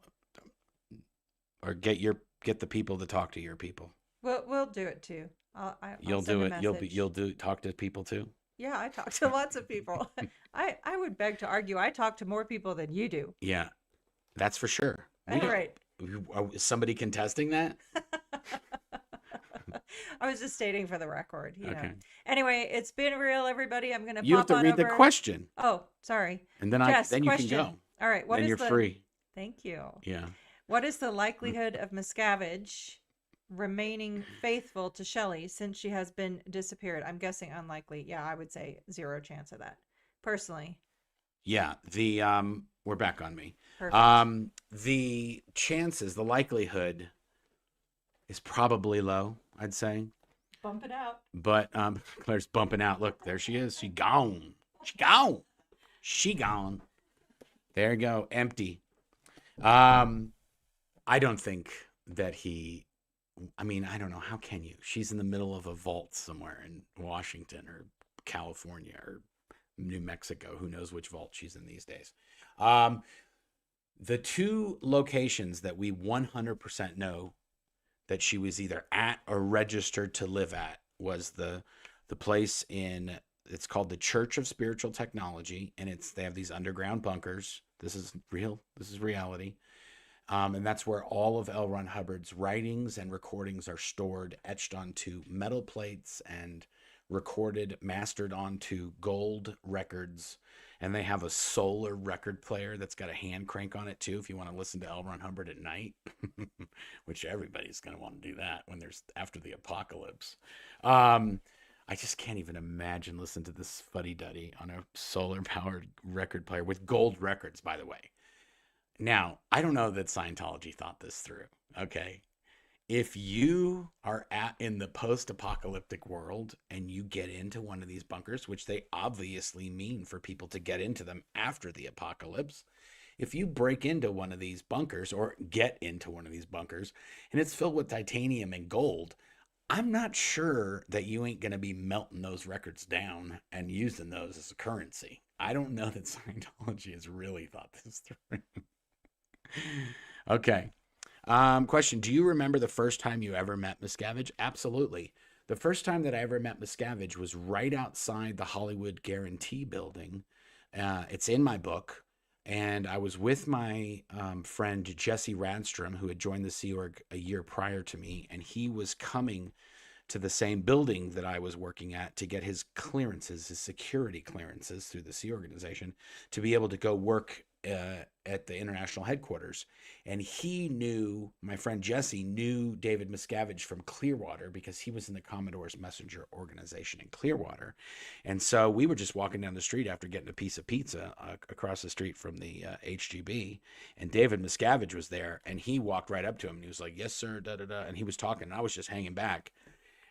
or get the people to talk to your people. We'll do it too. I'll You'll send do a it. message. Talk to people too. Yeah, I talk to lots of people. I would beg to argue I talk to more people than you do. Yeah, that's for sure. All right. Is somebody contesting that? I was just stating for the record. You know. Okay. Anyway, it's been real, everybody. I'm gonna. You have pop to on read the over- question, Oh, sorry. and then Jess, then you question. can go. All right. What Then is you're the? free. Thank you. Yeah. What is the likelihood of Miscavige remaining faithful to Shelly since she has been disappeared? I'm guessing unlikely. Yeah, I would say 0 chance of that. Personally. Yeah. We're back on me. Perfect. The chances, the likelihood is probably low, I'd say. Bump it out. But Claire's bumping out. Look, there she is. She gone. She gone. She gone. There you go. Empty. I don't think that I don't know. How can you? She's in the middle of a vault somewhere in Washington or California or New Mexico. Who knows which vault she's in these days. The 2 locations that we 100% know that she was either at or registered to live at was the the place it's called the Church of Spiritual Technology, and they have these underground bunkers. This is real. This is reality. And that's where all of L. Ron Hubbard's writings and recordings are stored, etched onto metal plates and recorded, mastered onto gold records. And they have a solar record player that's got a hand crank on it too, if you want to listen to L. Ron Hubbard at night, which everybody's going to want to do that when there's after the apocalypse. I just can't even imagine listening to this fuddy-duddy on a solar-powered record player with gold records, by the way. Now, I don't know that Scientology thought this through, okay? If you are in the post-apocalyptic world and you get into one of these bunkers, which they obviously mean for people to get into them after the apocalypse, if you break into one of these bunkers or get into one of these bunkers and it's filled with titanium and gold, I'm not sure that you ain't going to be melting those records down and using those as a currency. I don't know that Scientology has really thought this through. Okay. Question. Do you remember the first time you ever met Miscavige? Absolutely. The first time that I ever met Miscavige was right outside the Hollywood Guarantee building. It's in my book. And I was with my friend Jesse Radstrom, who had joined the Sea Org a year prior to me, and he was coming to the same building that I was working at to get his clearances, his security clearances through the Sea Organization, to be able to go work at the international headquarters. And my friend Jesse knew David Miscavige from Clearwater because he was in the Commodore's Messenger organization in Clearwater. And so we were just walking down the street after getting a piece of pizza across the street from the HGB, and David Miscavige was there, and he walked right up to him and he was like, "Yes, sir, da da da," and he was talking, and I was just hanging back.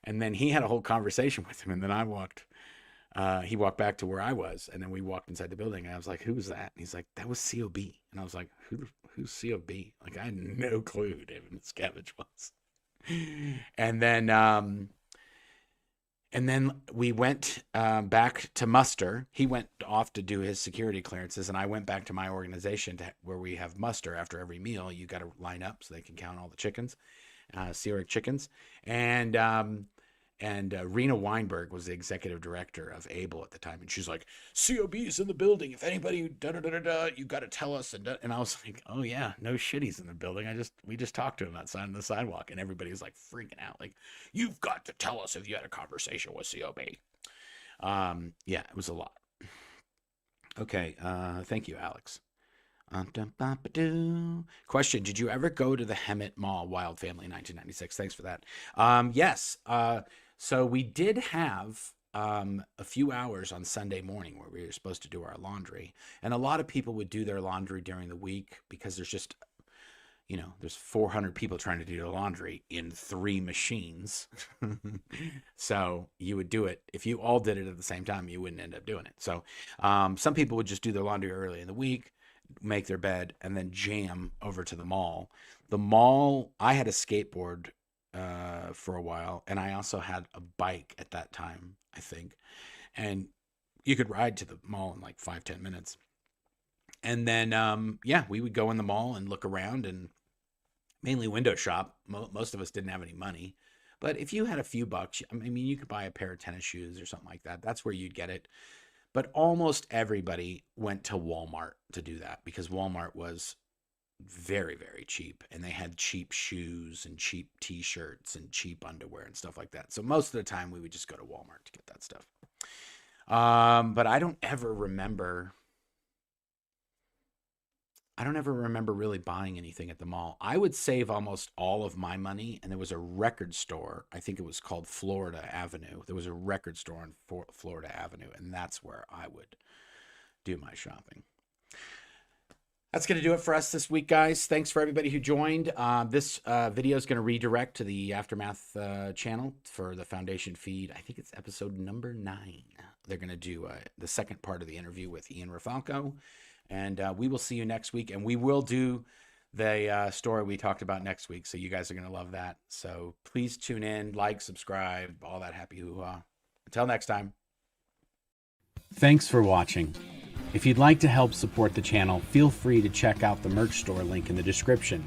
And then he had a whole conversation with him, and then he walked back to where I was, and then we walked inside the building, and I was like, "Who was that?" And he's like, "That was COB." And I was like, who's COB? Like, I had no clue who David Miscavige was. And then we went back to muster. He went off to do his security clearances, and I went back to my organization where we have muster after every meal. You got to line up so they can count all the chickens, Sea Org chickens. And Rena Weinberg was the executive director of ABLE at the time. And she's like, "COB is in the building. If anybody, da-da-da-da-da, you got to tell us." And I was like, "Oh, yeah, no shit, he's in the building. We just talked to him outside on the sidewalk." And everybody was like freaking out. Like, "You've got to tell us if you had a conversation with COB. Yeah, it was a lot. Okay. Thank you, Alex. Question. Did you ever go to the Hemet Mall Wild Family in 1996? Thanks for that. Yes. So we did have a few hours on Sunday morning where we were supposed to do our laundry. And a lot of people would do their laundry during the week because there's just, there's 400 people trying to do the laundry in 3 machines. So you would do it. If you all did it at the same time, you wouldn't end up doing it. So some people would just do their laundry early in the week, make their bed, and then jam over to the mall. The mall, I had a skateboard for a while, and I also had a bike at that time, I think. And you could ride to the mall in like 5-10 minutes. And then, we would go in the mall and look around and mainly window shop. Most of us didn't have any money. But if you had a few bucks, I mean, you could buy a pair of tennis shoes or something like that. That's where you'd get it. But almost everybody went to Walmart to do that because Walmart was very, very cheap. And they had cheap shoes and cheap T-shirts and cheap underwear and stuff like that. So most of the time we would just go to Walmart to get that stuff. But I don't ever remember really buying anything at the mall. I would save almost all of my money, and there was a record store. I think it was called Florida Avenue. There was a record store on Florida Avenue, and that's where I would do my shopping. That's going to do it for us this week, guys. Thanks for everybody who joined. This video is going to redirect to the Aftermath channel for the Foundation feed. I think it's episode number 9. They're going to do the second part of the interview with Ian Rafalco. And we will see you next week. And we will do the story we talked about next week. So you guys are going to love that. So please tune in, like, subscribe, all that happy hoo-ha. Until next time. Thanks for watching. If you'd like to help support the channel, feel free to check out the merch store link in the description.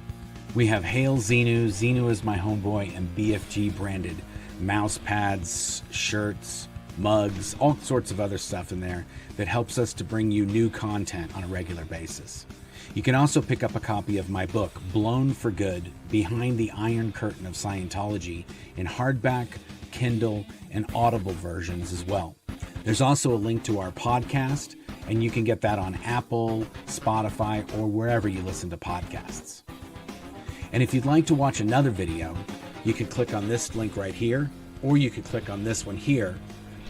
We have Hail Xenu, Xenu is my homeboy, and BFG branded mouse pads, shirts, mugs, all sorts of other stuff in there that helps us to bring you new content on a regular basis. You can also pick up a copy of my book, Blown for Good, Behind the Iron Curtain of Scientology, in hardback, Kindle, and Audible versions as well. There's also a link to our podcast, and you can get that on Apple, Spotify, or wherever you listen to podcasts. And if you'd like to watch another video, you can click on this link right here, or you can click on this one here,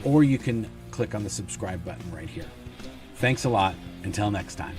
or you can click on the subscribe button right here. Thanks a lot. Until next time.